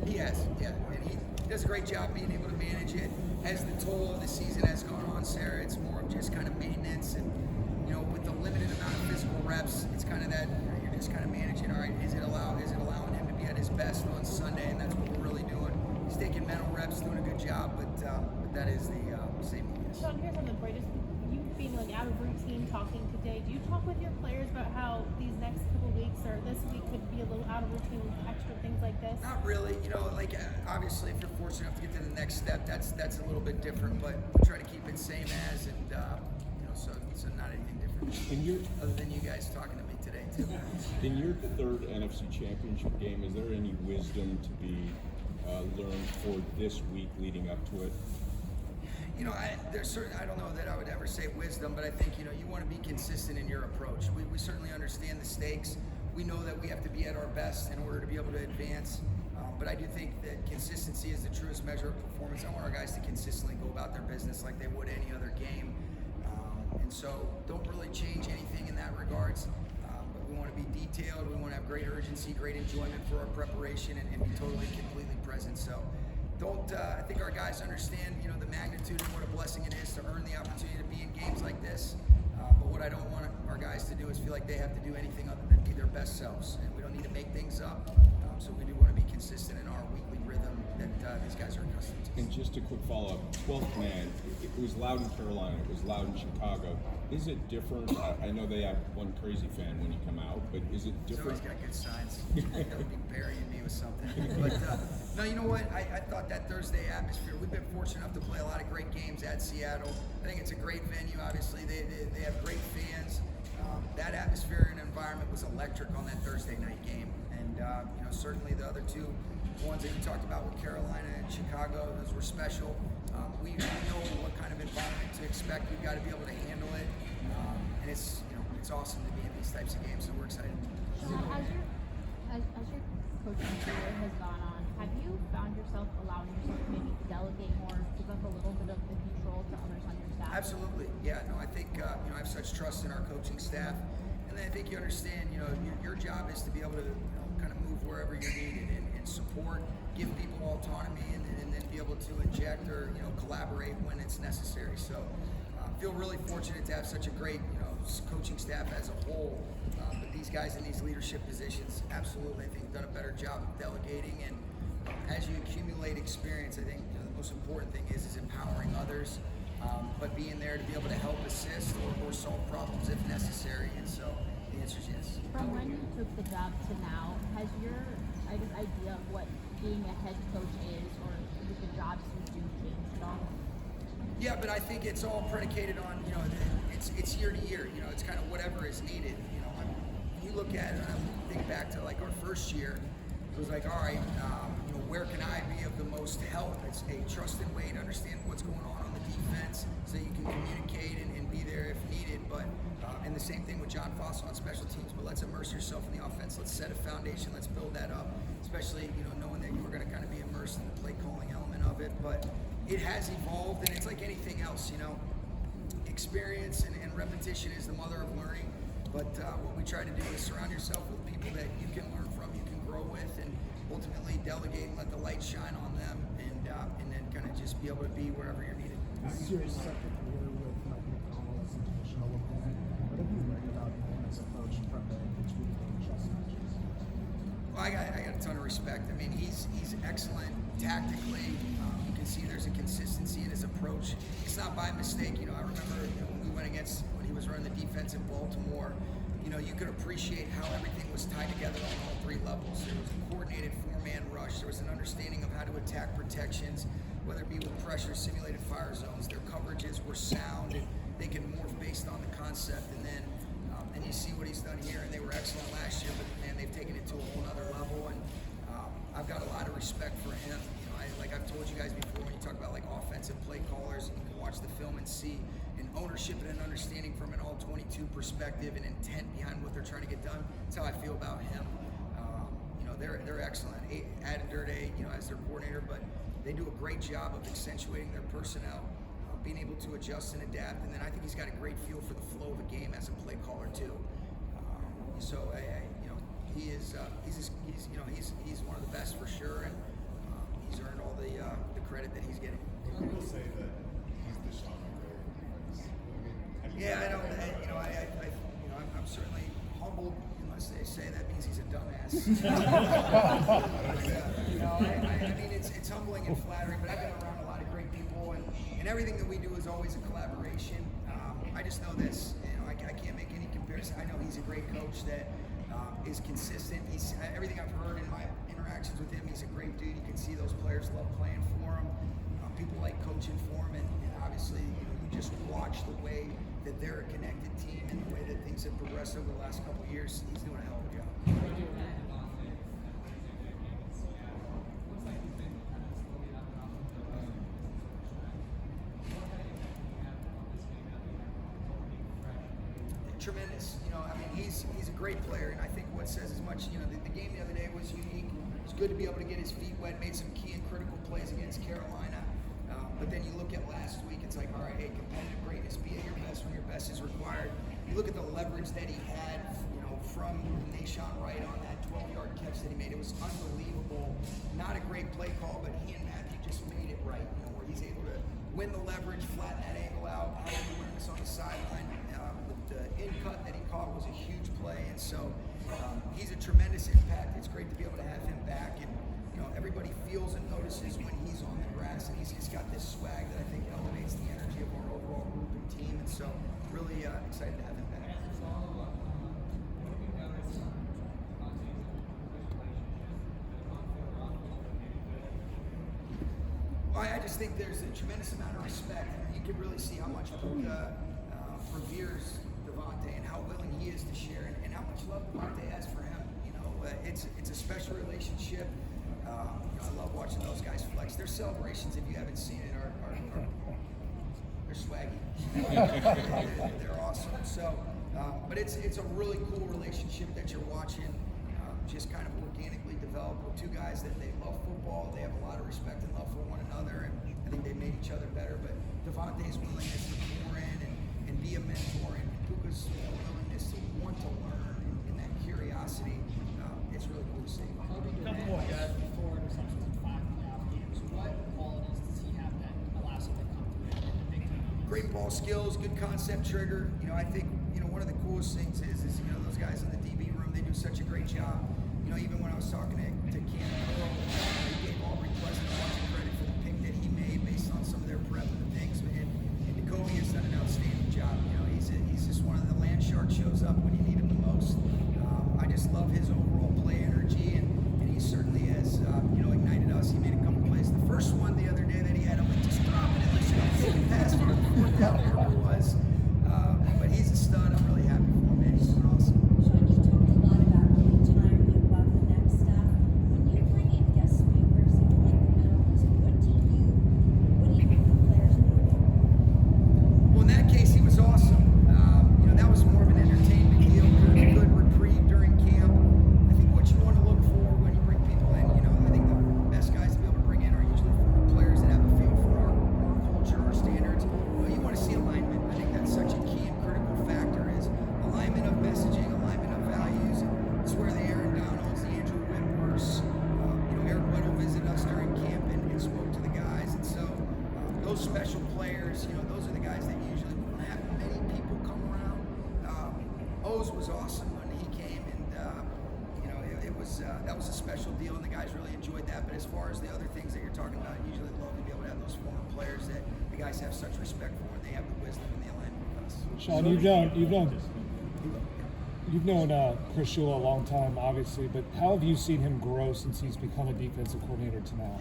season? He has, yeah, and he does a great job being able to manage it. As the toll of the season has gone on, Sarah, it's more of just kind of maintenance, and with the limited amount of physical reps, it's kind of that you're just kind of managing. All right, is it allowing him to be at his best on Sunday? And that's what we're really doing. He's taking mental reps, doing a good job, but that is the same thing. Sean, here's something for you. Just you being out of routine, talking today. Do you talk with your players about how these next couple weeks or this week could be a little out of routine with extra things like this? Not really. Obviously, if you're fortunate enough to get to the next step, that's a little bit different. But we try to keep it same as, and so not anything different. Other than you guys talking to me today too. In your third NFC Championship game, is there any wisdom to be learned for this week leading up to it? There's certain, I don't know that I would ever say wisdom, but I think, you want to be consistent in your approach. We certainly understand the stakes. We know that we have to be at our best in order to be able to advance. But I do think that consistency is the truest measure of performance. I want our guys to consistently go about their business like they would any other game. And so don't really change anything in that regards. But we want to be detailed. We want to have great urgency, great enjoyment for our preparation, and be totally, completely present. So I think our guys understand, the magnitude and what a blessing it is to earn the opportunity to be in games like this. But what I don't want our guys to do is feel like they have to do anything other than be their best selves. And we don't need to make things up. So we do want to be consistent in our weekly rhythm that these guys are accustomed to. And just a quick follow-up, 12th man, it was loud in Carolina, it was loud in Chicago. Is it different? I know they have one crazy fan when you come out, but is it different? He's always got good signs. He'll be burying me with something. But no, you know what? I thought that Thursday atmosphere, we've been fortunate enough to play a lot of great games at Seattle. I think it's a great venue, obviously. They have great fans. That atmosphere and environment was electric on that Thursday night game. And certainly the other two ones that you talked about with Carolina and Chicago, those were special. We know what kind of environment to expect. We've got to be able to handle it. And it's awesome to be in these types of games, so we're excited. So as your coaching career has gone on, have you found yourself allowing yourself to maybe delegate more, give up a little bit of the control to others on your staff? Absolutely, yeah. No, I think I have such trust in our coaching staff, and then I think you understand. Your job is to be able to kind of move wherever you're needed and support, give people autonomy, and then be able to inject or collaborate when it's necessary. So I feel really fortunate to have such a great coaching staff as a whole. But these guys in these leadership positions, absolutely, I think, have done a better job of delegating. And as you accumulate experience, I think the most important thing is empowering others, but being there to be able to help assist or solve problems if necessary. And so the answer is yes. From when you took the job to now, has your idea of what being a head coach is, or the jobs you do, changed at all? Yeah, but I think it's all predicated on, it's year to year. It's kind of whatever is needed. When you look at it, I think back to our first year, it was like, all right, where can I be of the most help? It's a trusted way to understand what's going on the defense, so you can communicate and be there if needed. But and the same thing with John Foss on special teams. But let's immerse yourself in the offense. Let's set a foundation. Let's build that up. Especially knowing that you were going to kind of be immersed in the play calling element of it. But it has evolved, and it's like anything else. Experience and repetition is the mother of learning. But what we try to do is surround yourself with people that you can learn from, you can grow with, and ultimately delegate and let the light shine on them, and then kind of just be able to be wherever you're needed. This is your second year with Mike McConnell as an additional opponent. What have you learned about him as a coach from the two chess matches? Well, I got a ton of respect. I mean, he's excellent tactically. You can see there's a consistency in his approach. It's not by mistake. I remember when we went against, when he was running the defense in Baltimore, you could appreciate how everything was tied together on all three levels. There was a coordinated four-man rush. There was an understanding of how to attack protections, whether it be with pressure, simulated fire zones. Their coverages were sound, and they can morph based on the concept. And then, and you see what he's done here, and they were excellent last year, but man, they've taken it to a whole other level. And I've got a lot of respect for him. Like I've told you guys before, when you talk about offensive play callers, you can watch the film and see an ownership and an understanding from an all-22 perspective and intent behind what they're trying to get done. That's how I feel about him. They're excellent. Adam Durde, as their coordinator, but they do a great job of accentuating their personnel, being able to adjust and adapt. And then I think he's got a great feel for the flow of a game as a play caller too. He's one of the best for sure. And he's earned all the credit that he's getting. Some people say that he's the Sean McVay. Yeah, I know. I'm certainly humbled, unless they say that means he's a dumbass. I mean, it's humbling and flattering, but I've been around a lot of great people, and everything that we do is always a collaboration. I just know this, I can't make any comparison. I know he's a great coach that is consistent. He's everything I've heard in my interactions with him, he's a great dude. You can see those players love playing for him. People like coaching for him, and obviously, you just watch the way that they're a connected team and the way that things have progressed over the last couple of years. He's doing a hell of a job. Tremendous. I mean, he's a great player, and I think what says as much, the game the other day was unique. It's good to be able to get his feet wet, made some key and critical plays against Carolina. But then you look at last week, it's like, all right, hey, competitive greatness, be at your best when your best is required. You look at the leverage that he had, from Nashawn Wright on that 12-yard catch that he made. It was unbelievable. Not a great play call, but he and Matthew just made it right, where he's able to win the leverage, flatten that angle out, have awareness on the sideline. The in cut that he caught was a huge play, and so he's a tremendous impact. It's great to be able to have him back, and everybody feels and notices when he's on the grass, and he's got this swag that I think elevates the energy of our overall group and team, and so really excited to have him back. I just think there's a tremendous amount of respect. You can really see how much Puka reveres Devontae and how willing he is to share, and how much love Devontae has for him. It's a special relationship. I love watching those guys flex. Their celebrations, if you haven't seen it, are they're swaggy. They're awesome. So, but it's a really cool relationship that you're watching. Just kind of organically develop with two guys that they love football. They have a lot of respect and love for one another, and I think they made each other better. But Devontae's willingness to pour in and be a mentor, and Puka's willingness to want to learn and that curiosity, it's really cool to see. Couple of guys before interceptions in 5.5 games. What qualities does he have that allows him to come through in the big time? Great ball skills, good concept trigger. I think one of the coolest things is those guys in the DB room, they do such a great job. Even when I was talking to Cam Earl, he gave Aubrey Pleasant a bunch of credit for the pick that he made based on some of their prep and the things. And Jacoby has done an outstanding job. He's just one of the land sharks, shows up when you need him the most. I just love his overall play energy, and he certainly has ignited us. He made a couple plays. The first one the other day that he had, I'm like, just drop it unless you're going to take it past him. Fourth down, whatever it was. But he's a stud. I'm really happy for him, man. He's doing awesome. Sean, you talked a lot about retiring above the next step. When you bring in guest speakers like the medalist, what do you think the players need? Well, in that case, he was awesome. That was more of an entertainment deal, a good reprieve during camp. I think what you want to look for when you bring people in, I think the best guys to be able to bring in are usually former players that have a feel for our culture, our standards. You want to see alignment. I think that's such a key and critical factor is alignment of messaging, alignment of values. It's where the Aaron Donalds, the Andrew Whitworths, Eric Weddle visited us during camp and spoke to the guys. And so those special players, those are the guys that usually won't have many people come around. Oz was awesome when he came, and that was a special deal, and the guys really enjoyed that. But as far as the other things that you're talking about, usually love to be able to have those former players that the guys have such respect for, and they have the wisdom and the alignment with us. Sean, you've known Chris Shula a long time, obviously, but how have you seen him grow since he's become a defensive coordinator to now?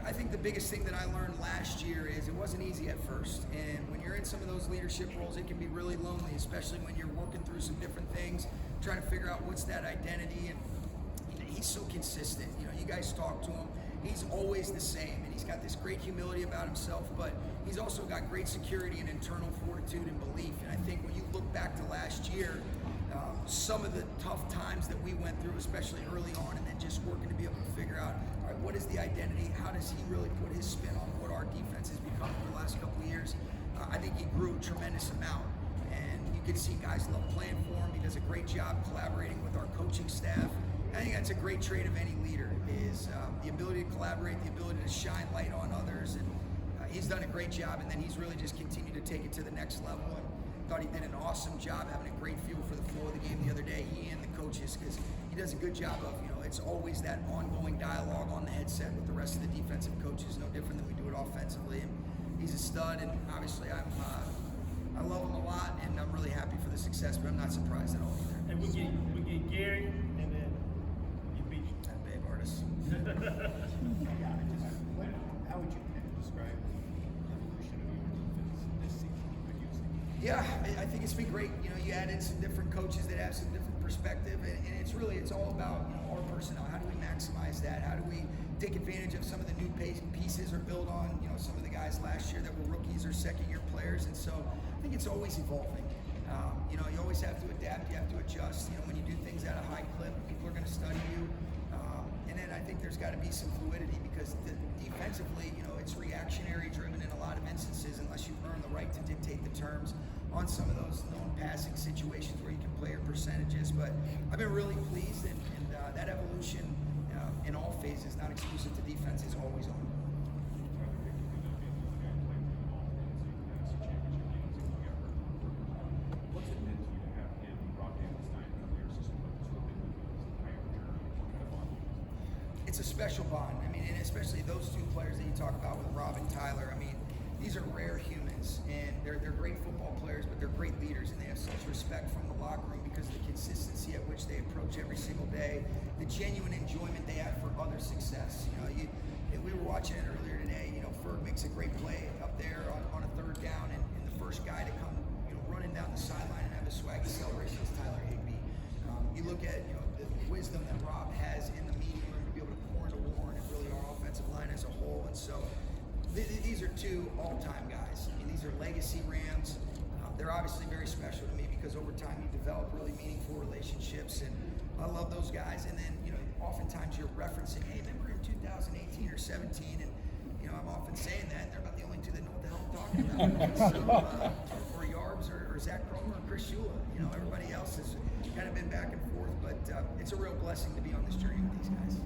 I think the biggest thing that I learned last year is it wasn't easy at first, and when you're in some of those leadership roles, it can be really lonely, especially when you're working through some different things, trying to figure out what's that identity. And he's so consistent. You guys talk to him. He's always the same, and he's got this great humility about himself, but he's also got great security and internal fortitude and belief. And I think when you look back to last year, some of the tough times that we went through, especially early on, and then just working to be able to figure out, all right, what is the identity? How does he really put his spin on what our defense has become over the last couple of years? I think he grew a tremendous amount, and you can see guys love playing for him. He does a great job collaborating with our coaching staff, I think that's a great trait of any leader, is the ability to collaborate, the ability to shine light on others, and he's done a great job, and then he's really just continued to take it to the next level. And thought he did an awesome job, having a great feel for the flow of the game the other day, he and the coaches, because he does a good job of, it's always that ongoing dialogue on the headset with the rest of the defensive coaches, no different than we do it offensively. And he's a stud, and obviously I love him a lot, and I'm really happy for the success, but I'm not surprised at all either. And we get Gary, and then you beat That babe artist. How would you kind of describe the evolution of your defense this season? Yeah, I think it's been great. You add in some different coaches that have some different perspective, and it's all about our personnel. How do we maximize that? How do we take advantage of some of the new pieces or build on some of the guys last year that were rookies or second-year players? And so I think it's always evolving. You always have to adapt. You have to adjust. When you do things at a high clip, people are going to study you. And then I think there's got to be some fluidity, because defensively, it's reactionary driven in a lot of instances unless you earn the right to dictate the terms on some of those known passing situations where you can play your percentages. But I've been really pleased, and that evolution in all phases, not exclusive to defense, is always on. What's it meant to you to have him brought in this time of your system? It's a special bond. I mean, and especially those two players that you talk about with Rob and Tyler. I mean, these are rare humans, and they're great football players, but they're great leaders, and they have such respect from the locker room because of the consistency at which they approach every single day, the genuine enjoyment they have for other success. We were watching it earlier today. Ferg makes a great play up there on a third down, and the first guy to come, running down the sideline and have a swag celebration is Tyler Higbee. You look at the wisdom that Rob has in the meeting room to be able to pour into Warren and really our offensive line as a whole, and so. These are two all-time guys. I mean, these are legacy Rams. They're obviously very special to me because over time you develop really meaningful relationships, and I love those guys. And then, oftentimes you're referencing, hey, remember in 2018 or 17, and I'm often saying that, and they're about the only two that know what the hell I'm talking about. Or Yarbs or Zach Cromer or Chris Shula. Everybody else has kind of been back and forth, but it's a real blessing to be on this journey with these guys.